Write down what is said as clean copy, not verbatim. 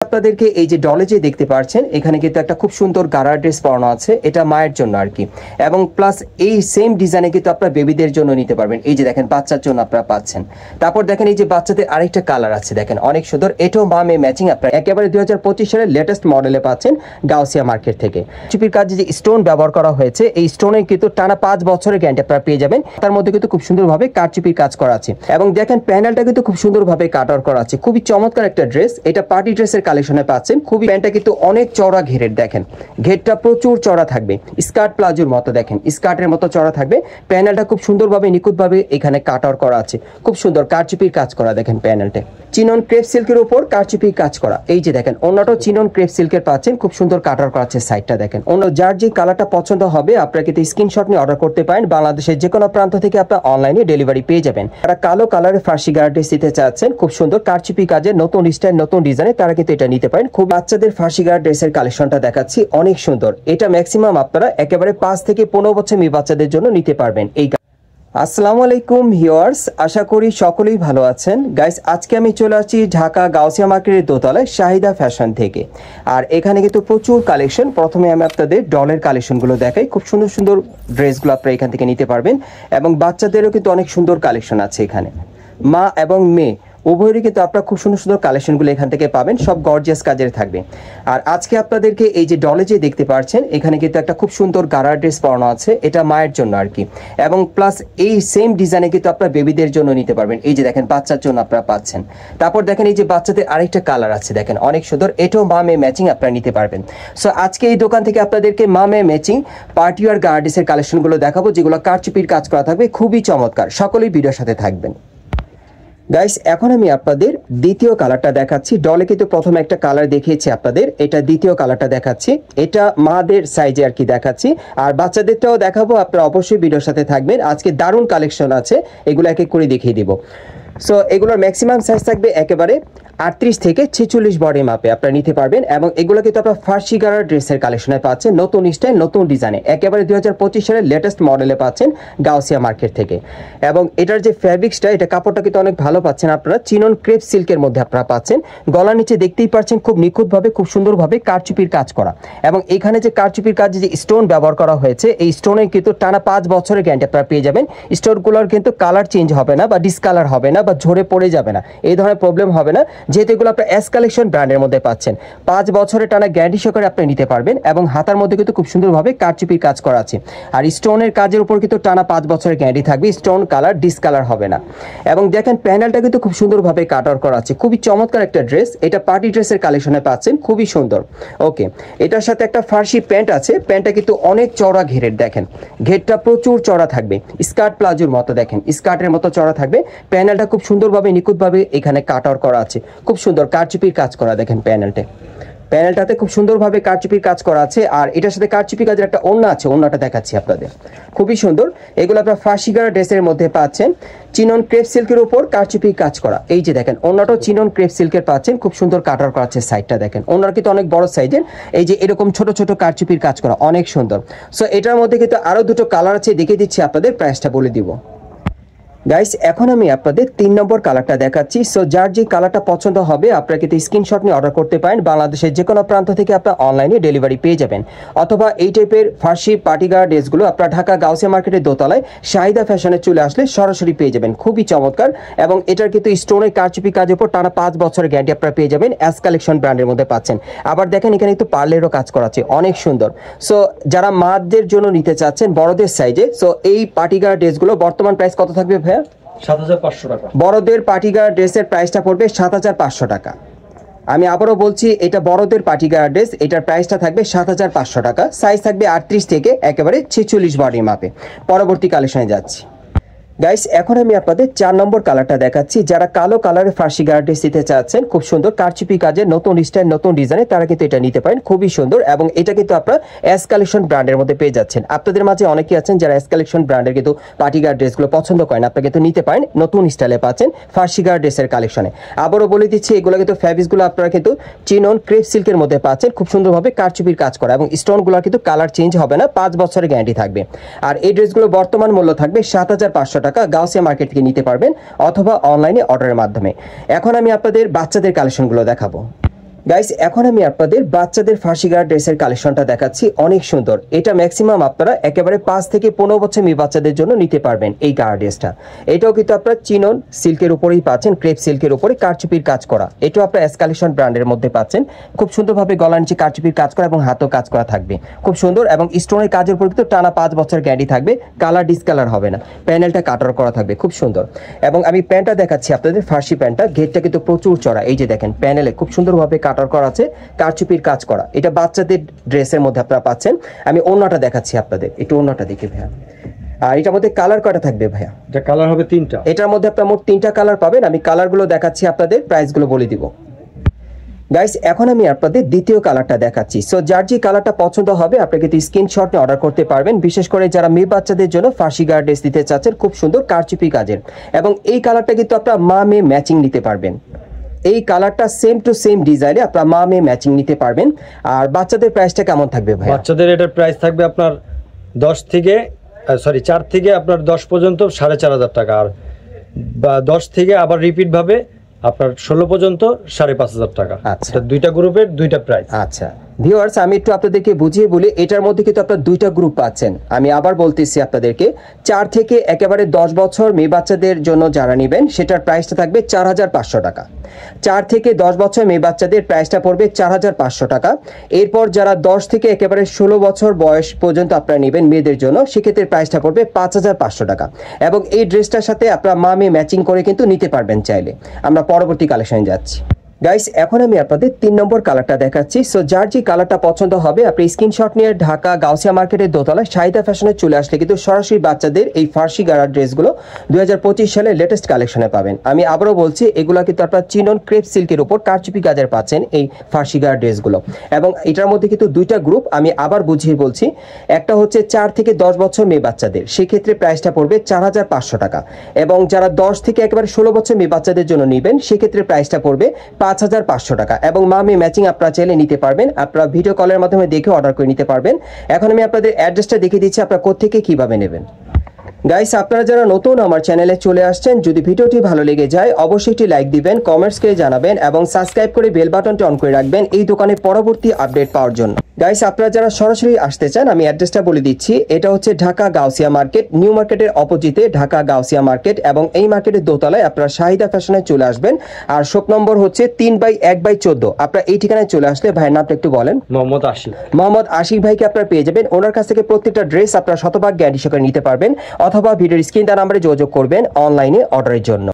আপনাদেরকে এই যে ডলে যে দেখতে পাচ্ছেন এখানে কিন্তু একটা খুব সুন্দর গারা ড্রেস পরানো আছে, এটা মায়ের জন্য আর কি। এবং প্লাস এই সেম ডিজাইনে কিন্তু আপনারা বেবিদের জন্য নিতে পারবেন। এই যে দেখেন বাচ্চার জন্য আপনারা পাচ্ছেন। তারপর দেখেন এই যে বাচ্চাদের আরেকটা কালার আছে, দেখেন অনেক সুন্দর, এটাও মা মেয়ে ম্যাচিং আপনারা একেবারে 2025 সালের লেটেস্ট মডেলে পাচ্ছেন গাউসিয়া মার্কেট থেকে। চুপির কাজে যে স্টোন ব্যবহার করা হয়েছে এই স্টোনে কিন্তু টানা 5 বছরের গ্যারান্টি আপনারা পেয়ে যাবেন। তার মধ্যে কিন্তু খুব সুন্দরভাবে কারচুপির কাজ করা আছে এবং দেখেন প্যানেলটা কিন্তু খুব সুন্দরভাবে কাটওয়ার্ক করা আছে। খুবই চমৎকার একটা ড্রেস, এটা পার্টি ড্রেসের কালেকশনে পাচ্ছেন। খুবই প্যান্টটা কিন্তু অনেক চওড়া ঘেরের, দেখেন ঘেরটা প্রচুর চওড়া থাকবে, স্কার্ট প্লাজোর মতো, দেখেন স্কার্টের মতো চওড়া থাকবে। প্যানেলটা খুব সুন্দরভাবে নিখুঁতভাবে এখানে কাটওয়ার্ক করা আছে, খুব সুন্দর কারচুপির কাজ করা। দেখেন প্যানেলটা চিনন ক্রেপ সিল্কের উপর কারচুপির কাজ করা। এই যে দেখেন অন্যটাও চিনন ক্রেপ সিল্কের পাচ্ছেন, খুব সুন্দর কাটওয়ার্ক করা আছে সাইডটা। দেখেন অন্য যার যে কালারটা পছন্দ হবে আপনারা কিন্তু স্ক্রিনশট নিয়ে অর্ডার করতে পারেন। বাংলাদেশের যে কোনো প্রান্ত থেকে আপনারা অনলাইনে ডেলিভারি পেয়ে যাবেন। তারা কালো কালারের ফার্সি গারা ড্রেস দিতে চাচ্ছেন, খুব সুন্দর কারচুপি কাজের নতুন স্টাইল নতুন ডিজাইনে, তারা কিন্তু এটা নিতে পারেন। খুব বাচ্চাদের ফার্সি গারা ড্রেসের কালেকশনটা দেখাচ্ছি, অনেক সুন্দর। এটা ম্যাক্সিমাম আপনারা একেবারে 5 থেকে 15 বছর মেয়ে বাচ্চাদের জন্য নিতে পারবেন। এই আসসালামু আলাইকুম ভিউয়ার্স, আশা করি সকলেই ভালো আছেন। গাইস আজকে আমি চলে আসছি ঢাকা গাউসিয়া মার্কেটের দোতলায় শাহিদা ফ্যাশন থেকে। আর এখানে কিন্তু প্রচুর কালেকশন। প্রথমে আমি আপনাদের ডলের কালেকশনগুলো দেখাই, খুব সুন্দর সুন্দর ড্রেসগুলো আপনারা এখান থেকে নিতে পারবেন এবং বাচ্চাদেরও কিন্তু অনেক সুন্দর কালেকশন আছে এখানে। মা এবং মেয়ে উভয়েরই কিন্তু আপনারা খুব সুন্দর সুন্দর কালেকশনগুলো এখান থেকে পাবেন, সব গর্জিয়াস কাজের থাকবে। আর আজকে আপনাদেরকে এই যে ডলে যে দেখতে পাচ্ছেন এখানে কিন্তু একটা খুব সুন্দর গারা ড্রেস পরানো আছে, এটা মায়ের জন্য আর কি। এবং প্লাস এই সেম ডিজাইনে কিন্তু আপনারা বেবিদের জন্য নিতে পারবেন। এই যে দেখেন বাচ্চার জন্য আপনারা পাচ্ছেন। তারপর দেখেন এই যে বাচ্চাদের আরেকটা কালার আছে, দেখেন অনেক সুন্দর, এটাও মা মেয়ে ম্যাচিং আপনারা নিতে পারবেন। সো আজকে এই দোকান থেকে আপনাদেরকে মা মেয়ে ম্যাচিং পার্টি ওয়্যার গারা ড্রেসের কালেকশনগুলো দেখাবো, যেগুলো কারচুপির কাজ করা থাকবে, খুবই চমৎকার। সকলেই ভিডিওর সাথে থাকবেন। গাইস এখন আমি আপনাদের দ্বিতীয় কালারটা দেখাচ্ছি। ডলে কিন্তু প্রথমে একটা কালার দেখিয়েছি আপনাদের, এটা দ্বিতীয় কালারটা দেখাচ্ছি। এটা মাদের সাইজে আর কি দেখাচ্ছি, আর বাচ্চাদেরটাও দেখাবো। আপনারা অবশ্যই ভিডিওর সাথে থাকবেন, আজকে দারুণ কালেকশন আছে, এগুলো এক এক করে দেখিয়ে দিব। সো এগুলোর ম্যাক্সিমাম সাইজ থাকবে একেবারে 38 থেকে 46 বডি মাপে আপনারা নিতে পারবেন। এবং এগুলো কিন্তু আপনারা ফার্সি গারা ড্রেসের কালেকশনে পাচ্ছেন, নতুন স্টাইল নতুন ডিজাইনে, একেবারে 2025 সালের লেটেস্ট মডেলে পাচ্ছেন গাউসিয়া মার্কেট থেকে। এবং এটার যে ফ্যাব্রিক্সটা, এটা কাপড়টা কিন্তু অনেক ভালো পাচ্ছেন আপনারা, চিনন ক্রেপ সিল্কের মধ্যে আপনারা পাচ্ছেন। গলার নিচে দেখতেই পাচ্ছেন খুব নিখুঁতভাবে খুব সুন্দরভাবে কারচুপির কাজ করা। এবং এখানে যে কারচুপির কাজে যে স্টোন ব্যবহার করা হয়েছে এই স্টোনে কিন্তু টানা 5 বছরের গ্যারান্টি আপনারা পেয়ে যাবেন। স্টোনগুলোর কিন্তু কালার চেঞ্জ হবে না বা ডিসকালার হবে না বা ঝরে পড়ে যাবে না, এই ধরনের প্রবলেম হবে না, যেহেতু এগুলো আপনার এস কালেকশন ব্র্যান্ডের মধ্যে পাচ্ছেন। 5 বছরের টানা গ্যারান্টি সহকারে আপনি নিতে পারবেন। এবং হাতার মধ্যে কিন্তু খুব সুন্দরভাবে কারচুপির কাজ করা আছে। আর স্টোনের কাজের উপর কিন্তু টানা 5 বছরের গ্যারান্টি থাকবে, স্টোন কালার ডিসকালার হবে না। এবং দেখেন প্যানেলটা কিন্তু খুব সুন্দরভাবে কাটওয়ার্ক করা আছে, খুবই চমৎকার একটা ড্রেস। এটা পার্টি ড্রেসের কালেকশনে পাচ্ছেন, খুবই সুন্দর। ওকে, এটার সাথে একটা ফার্সি প্যান্ট আছে, প্যান্টটা কিন্তু অনেক চওড়া ঘেরের, দেখেন ঘেরটা প্রচুর চওড়া থাকবে, স্কার্ট প্লাজোর মতো, দেখেন স্কার্টের মতো চওড়া থাকবে। প্যানেলটা খুব সুন্দরভাবে নিখুঁতভাবে এখানে কাটওয়ার্ক করা আছে, খুব সুন্দর কারচুপির কাজ করা। দেখেন প্যানেলটাতে খুব সুন্দরভাবে কারচুপির কাজ করা আছে। আর এটার সাথে কারচুপি কাজের একটা ওড়না আছে, ওড়নাটা দেখাচ্ছি আপনাদের, খুবই সুন্দর। এগুলো আপনার ফার্সি গারা ড্রেসের মধ্যে পাচ্ছেন, চিনন ক্রেপ সিল্কের উপর কারচুপি কাজ করা। এই যে দেখেন ওড়নাটাও চিনন ক্রেপ সিল্কের পাচ্ছেন, খুব সুন্দর কাটার করা আছে সাইডটা। দেখেন ওড়নার কিন্তু অনেক বড় সাইজের, এই যে এরকম ছোট ছোট কারচুপির কাজ করা, অনেক সুন্দর। সো এটার মধ্যে কিন্তু আরো দুটো কালার আছে, দেখিয়ে দিচ্ছি আপনাদের, প্রাইসটা বলে দিব। গাইস এখন আমি আপনাদের 3 নম্বর কালারটা দেখাচ্ছি। সো যার যে কালারটা পছন্দ হবে আপনারা কিন্তু স্ক্রিনশট নিয়ে অর্ডার করতে পারেন। বাংলাদেশের যে কোনো প্রান্ত থেকে আপনারা অনলাইনে ডেলিভারি পেয়ে যাবেন। অথবা এই টাইপের ফার্সি পার্টি গারা ড্রেসগুলো আপনারা ঢাকা গাউসিয়া মার্কেটের দোতলায় শাহিদা ফ্যাশনে চলে আসলে সরাসরি পেয়ে যাবেন, খুবই চমৎকার। এবং এটার কিন্তু স্টোনের কারচুপি কাজের উপর টানা 5 বছরের গ্যারান্টি আপনারা পেয়ে যাবেন, এস কালেকশন ব্র্যান্ডের মধ্যে পাচ্ছেন। আবার দেখেন এখানে একটু পার্লেরও কাজ করা আছে, অনেক সুন্দর। সো যারা মাদের জন্য নিতে চাচ্ছেন বড়দের সাইজে, সো এই পার্টি গারা ড্রেসগুলো বর্তমান প্রাইস কত থাকবে ভাইয়া? 7500 টাকা। বড়দের পার্টি গারা ড্রেসের প্রাইসটা পড়বে 7500 টাকা। আমি আবারও বলছি, এটা বড়দের পার্টি গারা ড্রেস, এটার প্রাইসটা থাকবে 7500 টাকা। সাইজ থাকবে 38 থেকে একেবারে 46 বডি মাপে। পরবর্তী কালেকশনে যাচ্ছি। গাইস এখন আমি আপনাদের 4 নম্বর কালারটা দেখাচ্ছি। যারা কালো কালারের ফার্সি গারা ড্রেস দিতে চাচ্ছেন, খুব সুন্দর কারচুপি কাজের নতুন স্টাইল নতুন ডিজাইনে, তারা কিন্তু এটা নিতে পারেন, খুবই সুন্দর। এবং এটা কিন্তু আপনারা এস কালেকশন ব্র্যান্ডের মধ্যে পেয়ে যাচ্ছেন। আপনাদের মাঝে অনেকেই আছেন যারা এস কালেকশন ব্র্যান্ডের কিন্তু পার্টি গারা ড্রেসগুলো পছন্দ করেন, আপনারা কিন্তু নিতে পারেন, নতুন স্টাইলে পাচ্ছেন ফার্সি গারা ড্রেসের কালেকশনে। আবারও বলে দিচ্ছি, এগুলো কিন্তু ফ্যাব্রিক্সগুলো আপনারা কিন্তু চিনন ক্রেপ সিল্কের মধ্যে পাচ্ছেন, খুব সুন্দরভাবে কারচুপির কাজ করা। এবং স্টোনগুলো কিন্তু কালার চেঞ্জ হবে না, 5 বছরের গ্যারান্টি থাকবে। আর এই ড্রেসগুলো বর্তমান মূল্য থাকবে 7500 টাকা, গাউসিয়া মার্কেট থেকে নিতে পারবেন অথবা অনলাইনে অর্ডারের মাধ্যমে। এখন আমি আপনাদের বাচ্চাদের কালেকশনগুলো দেখাবো। গাইস এখন আমি আপনাদের বাচ্চাদের ফার্সি গার্ড ড্রেসের কালেকশনটা দেখাচ্ছি, অনেক সুন্দর। এটা ম্যাক্সিমাম আপনারা একেবারে 5 থেকে 15 বছর মেয়ে বাচ্চাদের জন্য নিতে পারবেন এই গার্ড ড্রেসটা। এটাও কিন্তু আপনারা চিনন সিল্কের উপরেই পাচ্ছেন, ক্রেপ সিল্কের উপরে কারচুপির কাজ করা। এটাও আপনারা এস কালেকশন ব্র্যান্ডের মধ্যে পাচ্ছেন। খুব সুন্দরভাবে গলার নিচে কারচুপির কাজ করা এবং হাতও কাজ করা থাকবে, খুব সুন্দর। এবং স্টোনের কাজের উপর কিন্তু টানা 5 বছর গ্যারান্টি থাকবে, কালার ডিসকালার হবে না। প্যানেলটা কাটার করা থাকবে, খুব সুন্দর। এবং আমি প্যান্টটা দেখাচ্ছি আপনাদের, ফার্সি প্যান্টটা, ঘেরটা কিন্তু প্রচুর চড়া। এই যে দেখেন প্যানেলে খুব সুন্দরভাবে কাটার করা আছে, কারচুপির কাজ করা। এটা বাচ্চাদের ড্রেসের মধ্যে আপনারা পাচ্ছেন। আমি ওড়নাটা দেখাচ্ছি আপনাদের, একটু ওড়নাটা দেখি ভাইয়া। আর এটার মধ্যে কালার কয়টা থাকবে ভাইয়া? এটা কালার হবে 3টা। এটার মধ্যে আপনারা মোট 3টা কালার পাবেন। আমি কালারগুলো দেখাচ্ছি আপনাদের, প্রাইসগুলো বলে দিব। গাইস এখন আমি আপনাদের দ্বিতীয় কালারটা দেখাচ্ছি। সো যার যে কালারটা পছন্দ হবে আপনাকে কিন্তু স্ক্রিনশট নিয়ে অর্ডার করতে পারবেন। বিশেষ করে যারা মেয়ে বাচ্চাদের জন্য ফার্সি গার্ড ড্রেস দিতে চাচ্ছেন খুব সুন্দর কারচুপি কাজের, এবং এই কালারটা কিন্তু আপনারা মা মেয়ে ম্যাচিং নিতে পারবেন। এই কালারটা সেম টু সেম ডিজাইনে আপনারা মা মেয়ে ম্যাচিং নিতে পারবেন। আর বাচ্চাদের প্রাইসটা কেমন থাকবে ভাই? বাচ্চাদের এটার প্রাইস থাকবে আপনার 4 থেকে আপনার 10 পর্যন্ত 4,500 টাকা, আর 10 থেকে আবার রিপিট ভাবে আপনার 16 পর্যন্ত 5,500 টাকা। আচ্ছা, দুইটা গ্রুপের দুইটা প্রাইস। আচ্ছা ভিউয়ার্স, আমি একটু আপনাদেরকে বুঝিয়ে বলি। এটার মধ্যে কিন্তু আপনারা 2টা গ্রুপ পাচ্ছেন। আমি আবার বলতেছি আপনাদেরকে, 4 থেকে একেবারে 10 বছর মেয়ে বাচ্চাদের জন্য যারা নেবেন সেটার প্রাইসটা থাকবে 4,500 টাকা। 4 থেকে 10 বছর মেয়ে বাচ্চাদের প্রাইসটা পড়বে 4,500 টাকা। এরপর যারা 10 থেকে একেবারে 16 বছর বয়স পর্যন্ত আপনারা নেবেন মেয়েদের জন্য, সেক্ষেত্রে প্রাইসটা পড়বে 5,500 টাকা। এবং এই ড্রেসটার সাথে আপনারা মা মেয়ে ম্যাচিং করে কিন্তু নিতে পারবেন চাইলে। আমরা পরবর্তী কালেকশনে যাচ্ছি। গাইস এখন আমি আপনাদের 3 নম্বর কালারটা দেখাচ্ছি। সো যার যে কালারটা পছন্দ হবে আপনি স্ক্রিনশট নিয়ে ঢাকা গাউসিয়া মার্কেটের দোতলায় শাহিদা ফ্যাশনে চলে আসলে কিন্তু সরাসরি বাচ্চাদের এই ফার্সি গার্ড ড্রেসগুলো 2025 সালের লেটেস্ট কালেকশনে পাবেন। আমি আবারও বলছি, এগুলো কিন্তু আপনারা চিনন ক্রেপ সিল্কের উপর কারচুপি কাজের পাচ্ছেন এই ফার্সি গার্ড ড্রেসগুলো। এবং এটার মধ্যে কিন্তু 2টা গ্রুপ, আমি আবার বুঝিয়ে বলছি। একটা হচ্ছে 4 থেকে 10 বছর মেয়ে বাচ্চাদের, সেক্ষেত্রে প্রাইসটা পড়বে 4,500 টাকা। এবং যারা 10 থেকে একেবারে 16 বছর মেয়ে বাচ্চাদের জন্য নেবেন সেক্ষেত্রে প্রাইসটা পড়বে 5,500 টাকা। এবং মামি ম্যাচিং আপনারা চাইলে নিতে পারবেন, আপনারা ভিডিও কলের মাধ্যমে দেখে অর্ডার করে নিতে পারবেন। এখন আমি আপনাদের অ্যাড্রেসটা দেখিয়ে দিচ্ছি আপনারা কোত্থেকে কিভাবে নেবেন। গাইস আপনারা যারা নতুন আমার চ্যানেলে চলে আসছেন, যদি ভিডিওটি ভালো লেগে যায় অবশ্যই একটি লাইক দিবেন, কমেন্টস করে জানাবেন এবং সাবস্ক্রাইব করে বেল বাটনটি অন করে রাখবেন এই দোকানের পরবর্তী আপডেট পাওয়ার জন্য। গাইস আপনারা যারা সরাসরি আসতে চান আমি অ্যাড্রেসটা বলে দিচ্ছি। এটা হচ্ছে ঢাকা গাউসিয়া মার্কেট, নিউ মার্কেটের অপোজিটে ঢাকা গাউসিয়া মার্কেট। এবং এই মার্কেটের দোতলায় আপনারা শাহিদা ফ্যাশনে চলে আসবেন। আর শপ নম্বর হচ্ছে 3/1/14। আপনারা এই ঠিকানায় চলে আসলে, ভাইয়ের নামটা একটু বলেন। মোহাম্মদ আশিক ভাইকে আপনারা পেয়ে যাবেন। ওনার কাছ থেকে প্রত্যেকটা ড্রেস আপনারা শতভাগ গ্যারান্টি সহকারে নিতে পারবেন, অথবা ভিডিওর স্ক্রিন তার নাম্বারে যোগাযোগ করবেন অনলাইনে অর্ডারের জন্য।